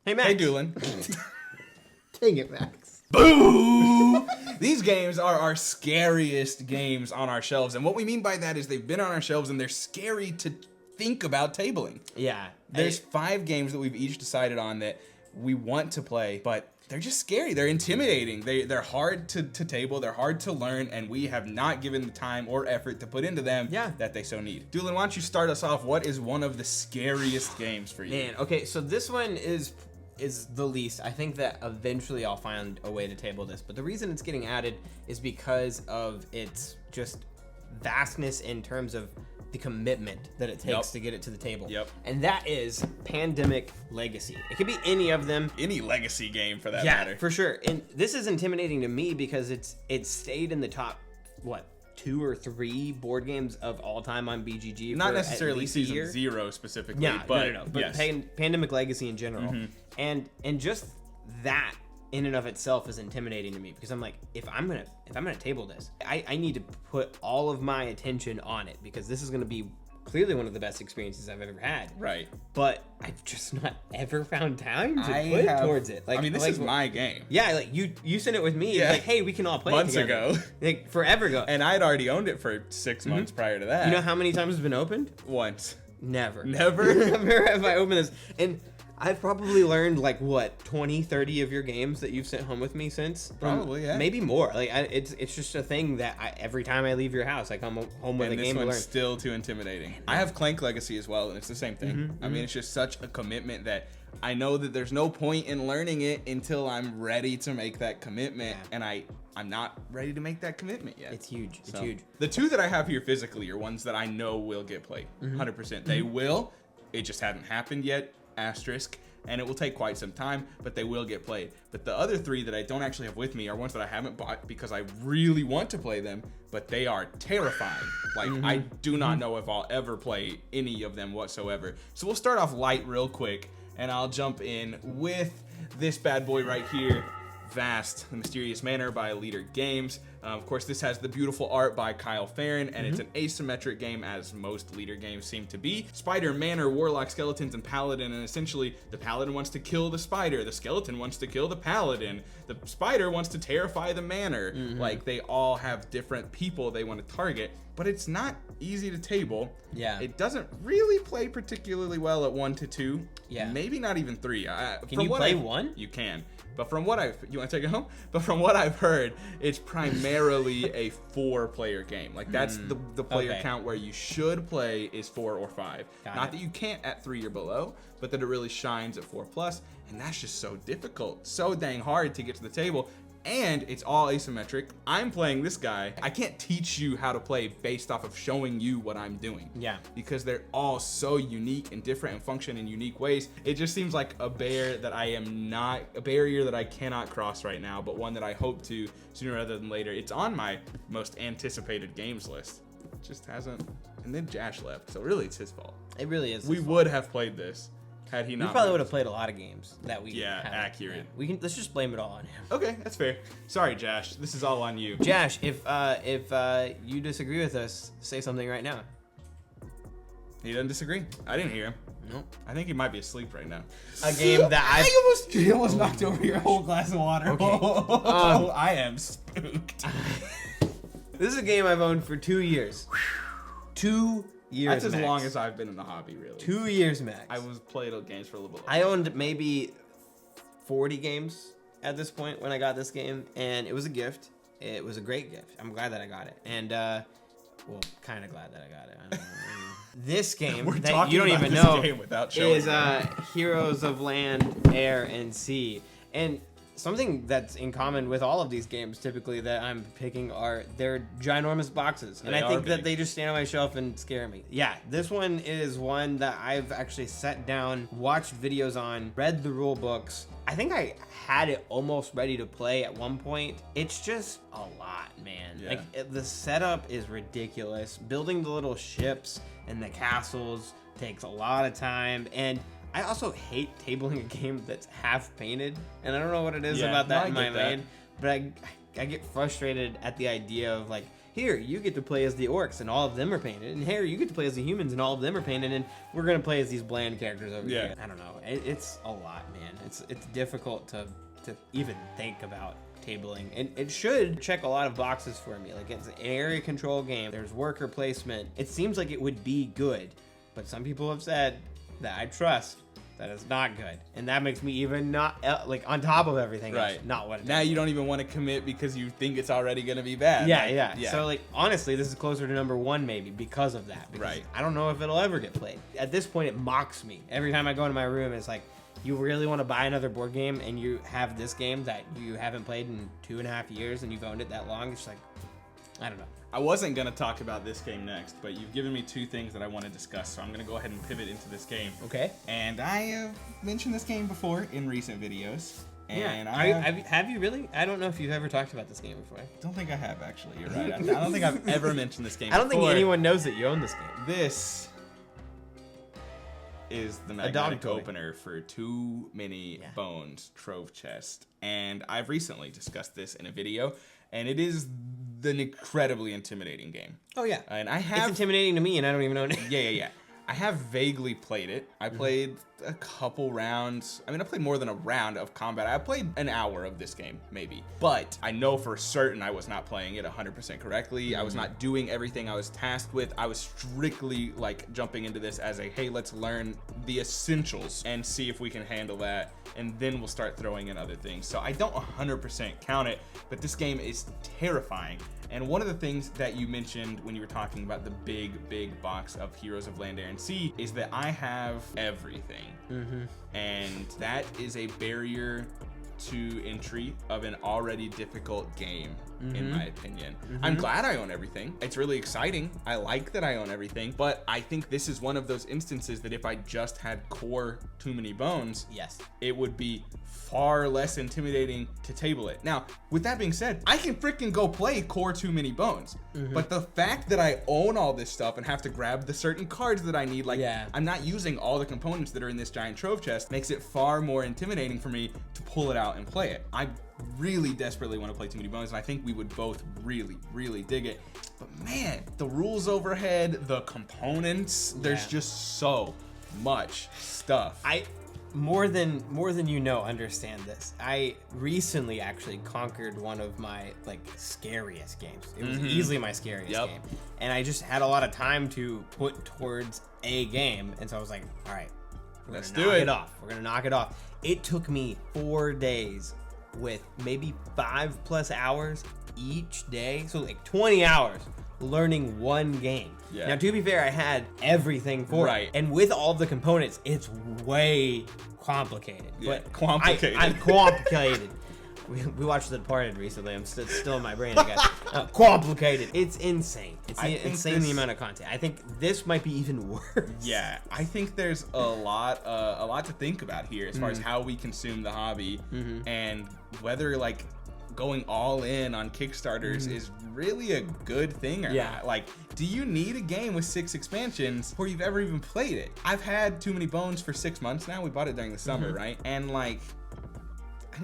Hey, Max. Hey, Doolin. Dang it, Max. Boo! These games are our scariest games on our shelves. And what we mean by that is they've been on our shelves and they're scary to think about tabling. Yeah. There's 5 games that we've each decided on that we want to play, but they're just scary. They're intimidating. They're hard to table. They're hard to learn, and we have not given the time or effort to put into them that they so need. Doolin, why don't you start us off? What is one of the scariest games for you? Man, okay, so this one is the least. I think that eventually I'll find a way to table this, but the reason it's getting added is because of its just vastness in terms of the commitment that it takes to get it to the table. And that is Pandemic Legacy. It could be any of them. Any legacy game for that matter. Yeah, for sure. And this is intimidating to me because it stayed in the top, 2 or 3 board games of all time on BGG. Not necessarily season 0 specifically, yeah, but no. But yes. Pandemic Legacy in general. And just that in and of itself is intimidating to me because I'm like, if I'm gonna table this, I need to put all of my attention on it because this is gonna be clearly one of the best experiences I've ever had. Right. But I've just not ever found time to put towards it. Like, I mean, this is my game. Yeah, like you sent it with me. Like, hey, we can all play months it together. ago. Like forever ago. And I'd already owned it for 6 months prior to that. You know how many times it's been opened? Once. Never. Never have I opened this. And I've probably learned 20, 30 of your games that you've sent home with me since. Probably, yeah. Maybe more. It's just a thing that every time I leave your house, I come home with a game to learn. This one's still too intimidating. I have Clank Legacy as well, and it's the same thing. I mean, it's just such a commitment that I know that there's no point in learning it until I'm ready to make that commitment, and I'm not ready to make that commitment yet. It's huge. It's huge. The 2 that I have here physically are ones that I know will get played. 100%. They will. It just hasn't happened yet. Asterisk, and it will take quite some time, but they will get played. But the other 3 that I don't actually have with me are ones that I haven't bought because I really want to play them, but they are terrifying. I do not know if I'll ever play any of them whatsoever. So we'll start off light real quick, and I'll jump in with this bad boy right here, Vast, The Mysterious Manor by Leader Games. Of course, this has the beautiful art by Kyle Farron, and it's an asymmetric game, as most Leader games seem to be. Spider, Manor, Warlock, Skeletons, and Paladin, and essentially, the Paladin wants to kill the Spider, the Skeleton wants to kill the Paladin, the Spider wants to terrify the Manor. They all have different people they want to target, but it's not easy to table. Yeah. It doesn't really play particularly well at 1 to 2. Yeah. Maybe not even 3. Can you play 1? You can. But from what you want to take it home? But from what I've heard, it's primarily a 4-player game. That's the player count where you should play is 4 or 5. Not that you can't at 3 or below, but that it really shines at 4+. And that's just so difficult, so dang hard to get to the table. And it's all asymmetric. I'm playing this guy. I can't teach you how to play based off of showing you what I'm doing. Yeah. Because they're all so unique and different and function in unique ways. It just seems like a barrier that I cannot cross right now, but one that I hope to sooner rather than later. It's on my most anticipated games list. It just hasn't. And then Jash left, so really it's his fault. It really is. We would have played this had he not. We probably would have played a lot of games that we. Yeah, accurate. Yeah. Let's just blame it all on him. Okay, that's fair. Sorry, Jash. This is all on you. Jash, if you disagree with us, say something right now. He doesn't disagree. I didn't hear him. Nope. I think he might be asleep right now. A game that You almost knocked over your whole glass of water. Okay. I am spooked. This is a game I've owned for 2 years. 2 years. That's as max. long as I've been in the hobby, really. 2 years max. I was played games for a little bit. I owned maybe 40 games at this point when I got this game, and it was a gift. It was a great gift. I'm glad that I got it, and well, kind of glad that I got it. I don't know. This game that you don't even know is Heroes of Land, Air, and Sea, and something that's in common with all of these games typically that I'm picking are they're ginormous boxes, and I think that they just stand on my shelf and scare me. Yeah, this one is one that I've actually sat down, watched videos on, read the rule books. I think I had it almost ready to play at one point. It's just a lot, man. Yeah. The setup is ridiculous. Building the little ships and the castles takes a lot of time, and I also hate tabling a game that's half painted, and I don't know what it is about that in my mind, but I get frustrated at the idea of here, you get to play as the orcs and all of them are painted, and here, you get to play as the humans and all of them are painted, and we're gonna play as these bland characters over here. I don't know. It's a lot, man. It's difficult to even think about tabling, and it should check a lot of boxes for me. Like, it's an area control game. There's worker placement. It seems like it would be good, but some people have said that I trust that it's not good, and that makes me even not like on top of everything else, not what it now is. you don't even want to commit because you think it's already gonna be bad. Yeah. So like, honestly, this is closer to number 1 maybe because of that. Because I don't know if it'll ever get played. At this point, it mocks me every time I go into my room. It's like, you really want to buy another board game and you have this game that you haven't played in 2.5 years and you've owned it that long. It's just like, I don't know. I wasn't going to talk about this game next, but you've given me 2 things that I want to discuss, so I'm going to go ahead and pivot into this game. Okay. And I have mentioned this game before in recent videos. And have you really? I don't know if you've ever talked about this game before. I don't think I have, actually. You're right. I don't think I've ever mentioned this game I don't before. think anyone knows that you own this game. This is the magnetic opener for Too Many Bones Trove Chest. And I've recently discussed this in a video, and it is an incredibly intimidating game. Oh, yeah. And I have... It's intimidating to me, and I don't even own it. Yeah. I have vaguely played it. I played a couple rounds. I mean, I played more than a round of combat. I played an hour of this game, maybe. But I know for certain I was not playing it 100% correctly. I was not doing everything I was tasked with. I was strictly like jumping into this as a, hey, let's learn the essentials and see if we can handle that. And then we'll start throwing in other things. So I don't 100% count it, but this game is terrifying. And one of the things that you mentioned when you were talking about the big box of Heroes of Land, Air, and Sea is that I have everything. And that is a barrier to entry of an already difficult game, in my opinion. I'm glad I own everything. It's really exciting. I like that I own everything, but I think this is one of those instances that if I just had core Too Many Bones, it would be far less intimidating to table it. Now, with that being said, I can freaking go play core Too Many Bones, but the fact that I own all this stuff and have to grab the certain cards that I need, like I'm not using all the components that are in this giant trove chest, makes it far more intimidating for me to pull it out and play it. I really desperately want to play Too Many Bones, and I think we would both really dig it. But man, the rules overhead, the components, there's just so much stuff. More than you know, understand this. I recently actually conquered one of my scariest games. It was easily my scariest game, and I just had a lot of time to put towards a game, and so I was like, all right, let's do it. We're gonna knock it off. It took me 4 days with maybe 5+ hours each day, so like 20 hours learning one game. Now, to be fair, I had everything for it, and with all the components, it's way complicated. But I'm complicated. We watched The Departed recently. I'm still in my brain, I guess. Complicated. It's insane. It's insane the amount of content. I think this might be even worse. Yeah, I think there's a lot to think about here as far as how we consume the hobby and whether going all in on Kickstarters is really a good thing or not. Like, do you need a game with 6 expansions before you've ever even played it? I've had Too Many Bones for 6 months now. We bought it during the summer, right? And I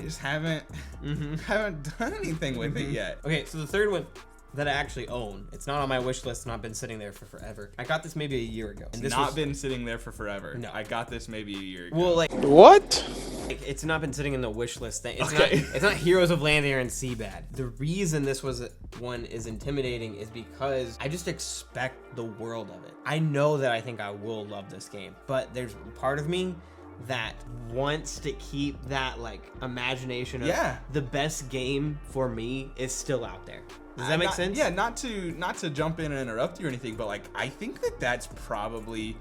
just haven't done anything with it yet. Okay, so the third one that I actually own, it's not on my wish list, and I've been sitting there for forever. I got this maybe a year ago. And it's been sitting there for forever. No. I got this maybe a year ago. Well, what? It's not been sitting in the wish list thing. It's not Heroes of Land, Air, and Sea bad. The reason this one is intimidating is because I just expect the world of it. I know that I think I will love this game, but there's part of me that wants to keep that imagination of the best game for me is still out there. Does that make sense? Yeah, not to jump in and interrupt you or anything, but I think that's probably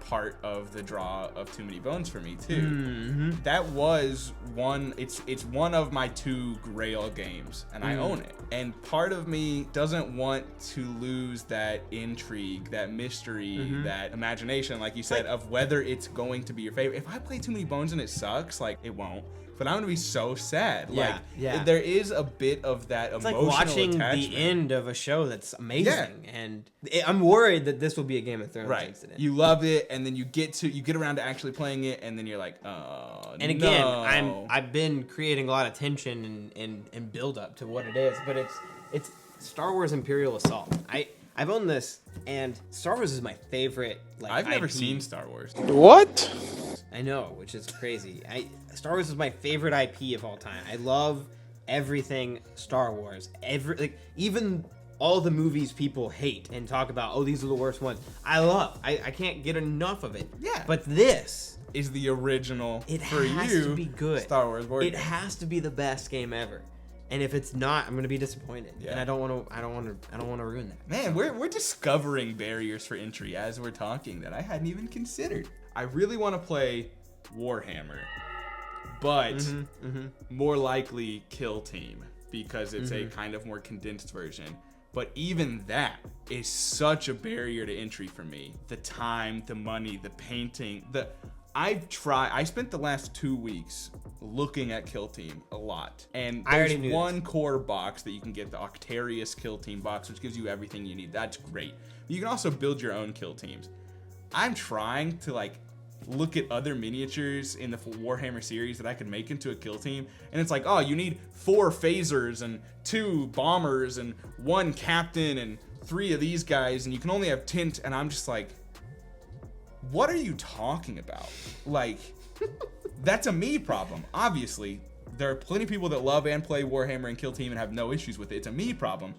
part of the draw of Too Many Bones for me too. That was one. It's one of my 2 Grail games, and I own it. And part of me doesn't want to lose that intrigue, that mystery, that imagination, like you said, of whether it's going to be your favorite. If I play Too Many Bones and it sucks, it won't. But I'm gonna be so sad. There is a bit of that emotional watching attachment. The end of a show that's amazing, and I'm worried that this will be a Game of Thrones incident. You love it, and then you get around to actually playing it, and then you're like, oh. And again, I've been creating a lot of tension and build up to what it is, but Star Wars Imperial Assault. I've owned this, and Star Wars is my favorite. Like, I've never IP. seen Star Wars. What? I know, which is crazy. Star Wars is my favorite IP of all time. I love everything Star Wars. Even all the movies people hate and talk about, oh, these are the worst ones. I can't get enough of it. Yeah. But this Is the original it for has you to be good. Star Wars board It game. has to be the best game ever. And if it's not, I'm gonna be disappointed. Yeah. And I don't want to ruin that. Man, we're discovering barriers for entry as we're talking that I hadn't even considered. I really want to play Warhammer, but more likely Kill Team because it's a kind of more condensed version. But even that is such a barrier to entry for me. The time, the money, the painting, I spent the last 2 weeks looking at Kill Team a lot. And I already there's knew one core box that you can get, the Octarius Kill Team box, which gives you everything you need. That's great. But you can also build your own kill teams. I'm trying to look at other miniatures in the Warhammer series that I could make into a kill team, and it's like, oh, you need 4 phasers and 2 bombers and 1 captain and 3 of these guys, and you can only have tint, and I'm just like, what are you talking about? Like, that's a me problem. Obviously, there are plenty of people that love and play Warhammer and Kill Team and have no issues with it. It's a me problem.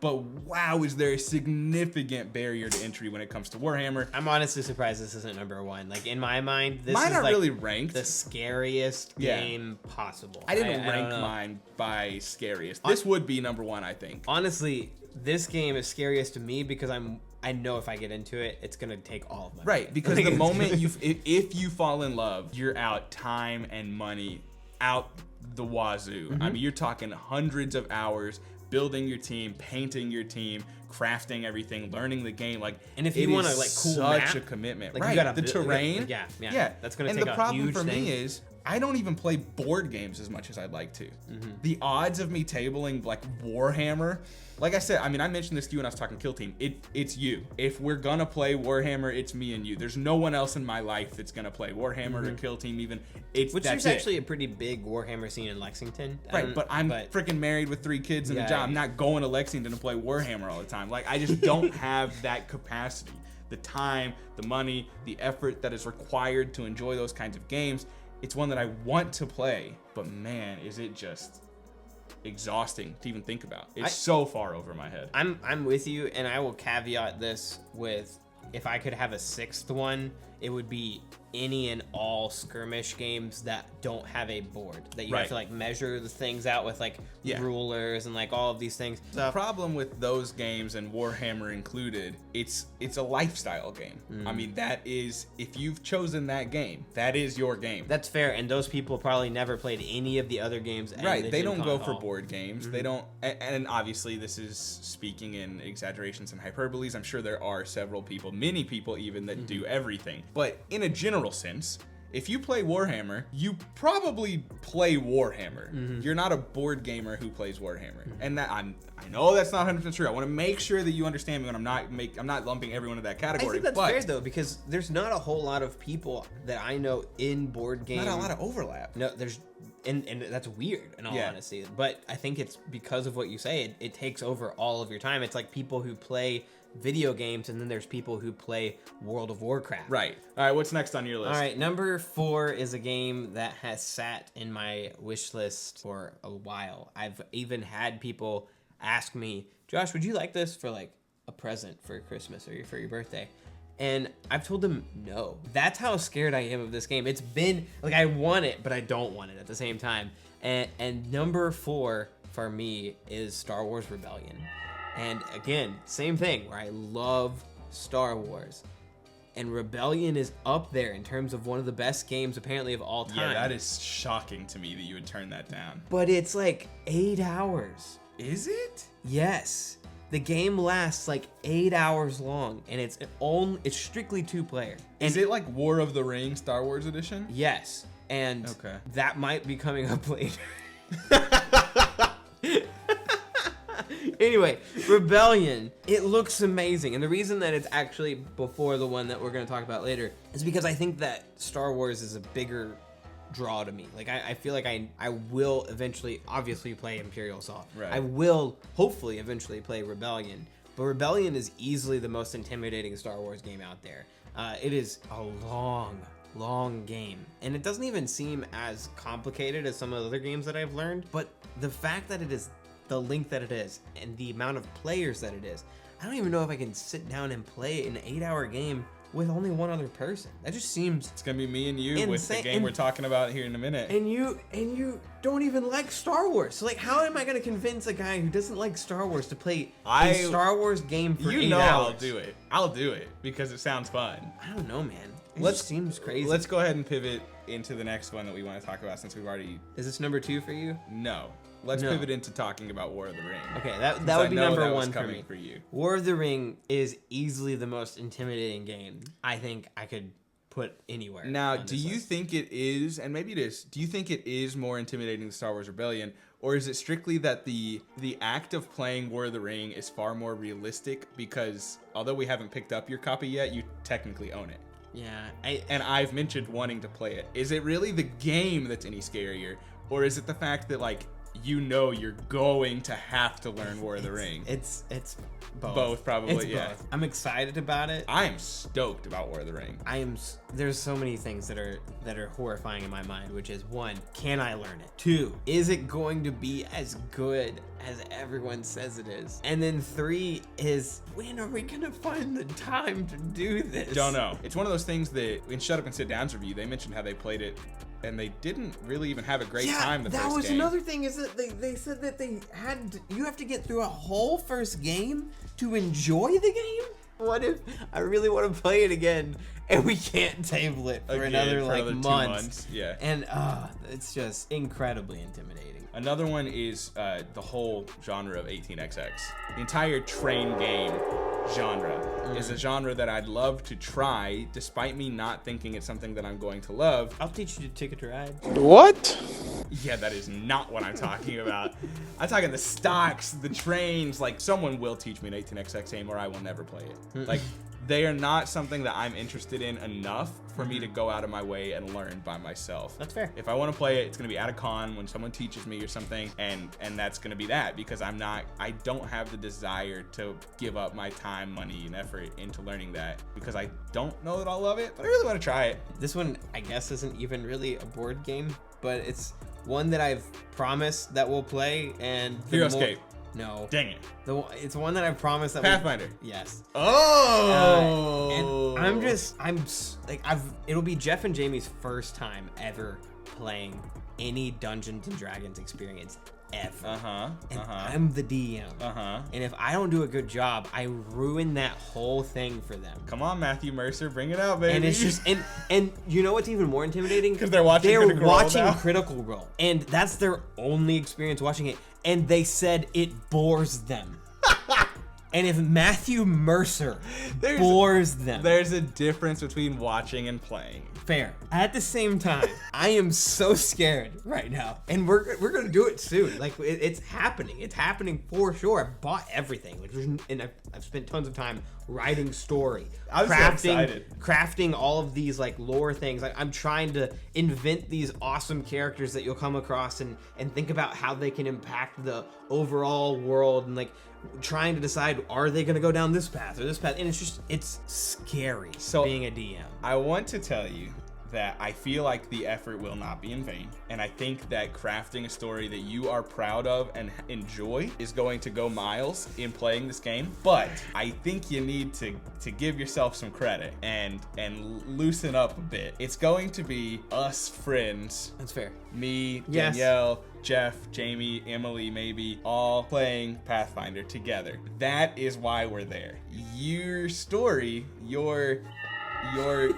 But wow, is there a significant barrier to entry when it comes to Warhammer? I'm honestly surprised this isn't number 1. Like, in my mind, this Mine is aren't like really ranked. the scariest Yeah. game possible. I didn't don't rank know. mine by scariest. This would be number 1, I think. Honestly, this game is scariest to me because I know if I get into it, it's gonna take all of my Right, money. because Like, the it's moment gonna- if you fall in love, you're out time and money out the wazoo. I mean, you're talking hundreds of hours building your team, painting your team, crafting everything, learning the game. Like, And if you it wanna, is like, cool such map, a commitment. like, you right, gotta the build- terrain. yeah. That's gonna and take the a problem huge for thing. me is I don't even play board games as much as I'd like to. The odds of me tabling like Warhammer, like I said, I mean, I mentioned this to you when I was talking Kill Team. It's you. If we're gonna play Warhammer, it's me and you. There's no one else in my life that's gonna play Warhammer or Kill Team even. Which That's there's it. actually a pretty big Warhammer scene in Lexington. Right, but I'm freaking married with 3 kids and a Yeah, job. I'm yeah. not going to Lexington to play Warhammer all the time. Like, I just don't have that capacity. The time, the money, the effort that is required to enjoy those kinds of games. It's one that I want to play, but man, is it just exhausting to even think about. It's so far over my head. I'm with you, and I will caveat this with, if I could have a 6th one, it would be any and all skirmish games that don't have a board, that you have Right. to like measure the things out with like rulers and like all of these things. The problem with those games, and Warhammer included, it's a lifestyle game. I mean, that is, if you've chosen that game, that is your game. That's fair, and those people probably never played any of the other games. at Right, the they Gen don't Con go for hall. board games. They don't, and obviously this is speaking in exaggerations and hyperboles. I'm sure there are several people, many people even, that do everything. But in a general sense, if you play Warhammer, you probably play Warhammer. You're not a board gamer who plays Warhammer. And that I know that's not 100% true. I want to make sure that you understand me when I'm not lumping everyone in that I category. think that's but fair though, because there's not a whole lot of people that I know in board games. not a lot of overlap. No, there's, and that's weird in all honesty. But I think it's because of what you say. It takes over all of your time. It's like people who play video games, and then there's people who play World of Warcraft. Right. All right, what's next on your list? All right, number 4 is a game that has sat in my wish list for a while. I've even had people ask me, Josh, would you like this for like a present for Christmas or for your birthday? And I've told them no. That's how scared I am of this game. It's been like, I want it, but I don't want it at the same time. And number 4 for me is Star Wars Rebellion. And again, same thing, where I love Star Wars. And Rebellion is up there in terms of one of the best games apparently of all time. Yeah, that is shocking to me that you would turn that down. But it's like 8 hours. Is it? Yes. The game lasts like 8 hours long, and it's strictly 2-player. Is it like War of the Rings Star Wars edition? Yes. And Okay. that might be coming up later. Anyway, Rebellion, it looks amazing. And the reason that it's actually before the one that we're going to talk about later is because I think that Star Wars is a bigger draw to me. Like I feel like I will eventually obviously play Imperial Assault. Right. I will hopefully eventually play Rebellion. But Rebellion is easily the most intimidating Star Wars game out there. It is a long game, and it doesn't even seem as complicated as some of the other games that I've learned. But the fact that it is the length that it is and the amount of players that it is, I don't even know if I can sit down and play an 8-hour game with only one other person. That just seems It's gonna be me and you with the game we're talking about here in a minute. and you don't even like Star Wars. So like, how am I gonna convince a guy who doesn't like Star Wars to play a Star Wars game for 8 hours? I'll do it. I'll do it because it sounds fun. I don't know, man. It Let's- just seems crazy. Let's go ahead and pivot into the next one that we want to talk about since we've already Is this number 2 for you? no. Let's No. pivot into talking about War of the Ring. Okay, that Since would I be know number that was 1 for coming me. for you. War of the Ring is easily the most intimidating game I think I could put anywhere. Now, on do this you list. think it is, and maybe it is, do you think it is more intimidating than Star Wars Rebellion, or is it strictly that the act of playing War of the Ring is far more realistic because although we haven't picked up your copy yet, you technically own it? Yeah, And I've mentioned wanting to play it. Is it really the game that's any scarier, or is it the fact that like you know you're going to have to learn War of the Ring? It's both. Both, probably, It's yeah. both. I'm excited about it. I am stoked about War of the Ring. There's so many things that are horrifying in my mind, which is 1, can I learn it? 2, is it going to be as good as everyone says it is? And then 3 is, when are we gonna find the time to do this? Don't know. It's one of those things that in Shut Up and Sit Down's review, they mentioned how they played it and they didn't really even have a great time the first game. That was another thing, is that they said that you have to get through a whole first game to enjoy the game? What if I really want to play it again and we can't table it for another 2 months? Yeah. And it's just incredibly intimidating. Another one is the whole genre of 18xx. The entire train game genre is a genre that I'd love to try, despite me not thinking it's something that I'm going to love. I'll teach you to Ticket to Ride. What? Yeah, that is not what I'm talking about. I'm talking the stocks, the trains. Like, someone will teach me an 18xx game or I will never play it. Like, they are not something that I'm interested in enough for me to go out of my way and learn by myself. That's fair. If I want to play it, it's going to be at a con when someone teaches me or something, and that's going to be that, because I don't have the desire to give up my time, money, and effort into learning that, because I don't know that I'll love it, but I really want to try it. This one, I guess, isn't even really a board game, but it's one that I've promised that we'll play, and Heroescape. No. Dang it. It's one that I promised that Pathfinder. Yes. Oh. And it'll be Jeff and Jamie's first time ever playing any Dungeons and Dragons experience ever. And I'm the DM. And if I don't do a good job, I ruin that whole thing for them. Come on, Matthew Mercer, bring it out, baby. And it's just and you know what's even more intimidating? Because they're watching Critical Role, and that's their only experience watching it. And they said it bores them. And if Matthew Mercer bores them, there's a difference between watching and playing. Fair. At the same time, I am so scared right now, and we're gonna do it soon. Like it's happening. It's happening for sure. I bought everything, and I've spent tons of time writing story, I'm so excited. crafting all of these like lore things. Like I'm trying to invent these awesome characters that you'll come across and think about how they can impact the overall world, and like trying to decide, are they gonna go down this path or this path? And it's scary being a DM. I want to tell you that I feel like the effort will not be in vain, and I think that crafting a story that you are proud of and enjoy is going to go miles in playing this game. But I think you need to give yourself some credit and loosen up a bit. It's going to be us friends. That's fair. Me, Yes. Danielle, Jeff, Jamie, Emily, maybe, all playing Pathfinder together. That is why we're there. Your story, your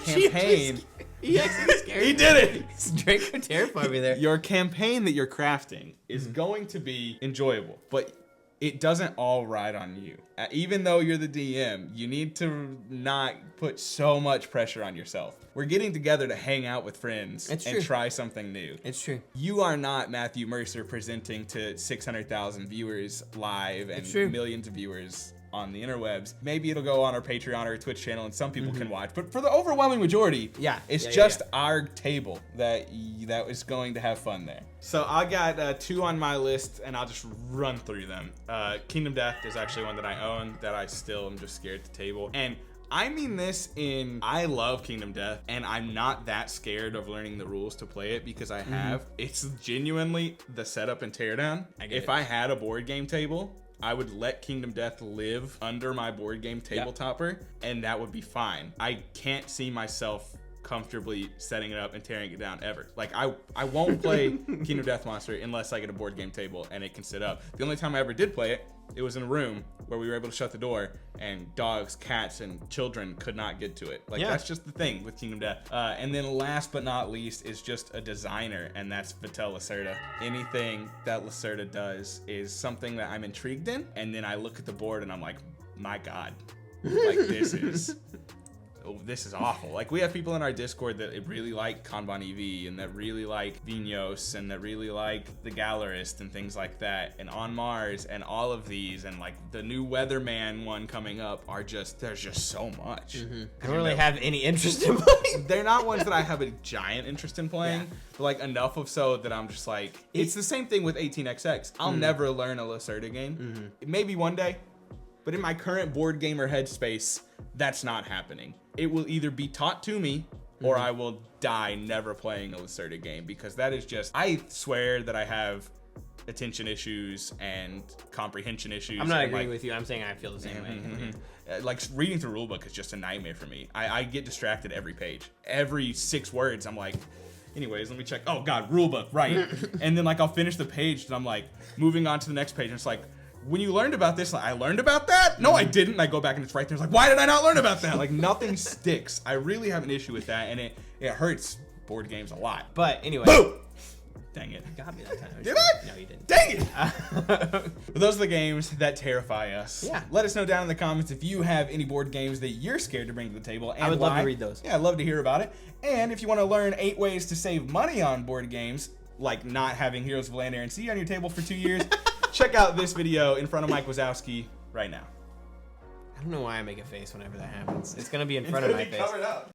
campaign. He actually scared me. He did it. Draco terrified me there. Your campaign that you're crafting is going to be enjoyable, but it doesn't all ride on you. Even though you're the DM, you need to not put so much pressure on yourself. We're getting together to hang out with friends and try something new. It's true. You are not Matthew Mercer presenting to 600,000 viewers live and millions of viewers on the interwebs. Maybe it'll go on our Patreon or Twitch channel and some people can watch. But for the overwhelming majority, it's just our table that is going to have fun there. So I got 2 on my list, and I'll just run through them. Kingdom Death is actually one that I own that I still am just scared to table. And I mean this in, I love Kingdom Death, and I'm not that scared of learning the rules to play it because I have. It's genuinely the setup and teardown. If I had a board game table, I would let Kingdom Death live under my board game table topper, and that would be fine. I can't see myself comfortably setting it up and tearing it down ever. Like I won't play Kingdom Death Monster unless I get a board game table and it can sit up. The only time I ever did play it, it was in a room where we were able to shut the door and dogs, cats, and children could not get to it. Like that's just the thing with Kingdom Death. And then last but not least is just a designer, and that's Lacerda. Anything that Lacerda does is something that I'm intrigued in, and then I look at the board and I'm like, my God, like this is awful. Like we have people in our Discord that really like Kanban EV and that really like Vinos and that really like the Gallerist and things like that, and On Mars and all of these, and like the new Weatherman one coming up are just, there's just so much. I don't really have any interest in playing. They're not ones that I have a giant interest in playing, but like enough of so that I'm just like, it's the same thing with 18XX. I'll never learn a Lacerda game. Maybe one day, but in my current board gamer headspace, that's not happening. It will either be taught to me or I will die never playing a Lacerda game, because that is just, I swear that I have attention issues and comprehension issues. I'm not agreeing with you. I'm saying I feel the same way. Like reading through rulebook is just a nightmare for me. I get distracted every page. Every 6 words, I'm like, anyways, let me check. Oh God, rulebook, right. And then like I'll finish the page and I'm like moving on to the next page and it's like, when you learned about this, like, I learned about that? No, I didn't. And I go back and it's right there. It's like, why did I not learn about that? Like nothing sticks. I really have an issue with that, and it hurts board games a lot. But anyway. Boom! Dang it. You got me that time. Did I? No, you didn't. Dang it! But those are the games that terrify us. Yeah. Let us know down in the comments if you have any board games that you're scared to bring to the table, and I would why. love to read those. Yeah, I'd love to hear about it. And if you want to learn 8 ways to save money on board games, like not having Heroes of Land, Air, and Sea on your table for 2 years, check out this video in front of Mike Wazowski right now. I don't know why I make a face whenever that happens. It's gonna be in front of my face. Covered up.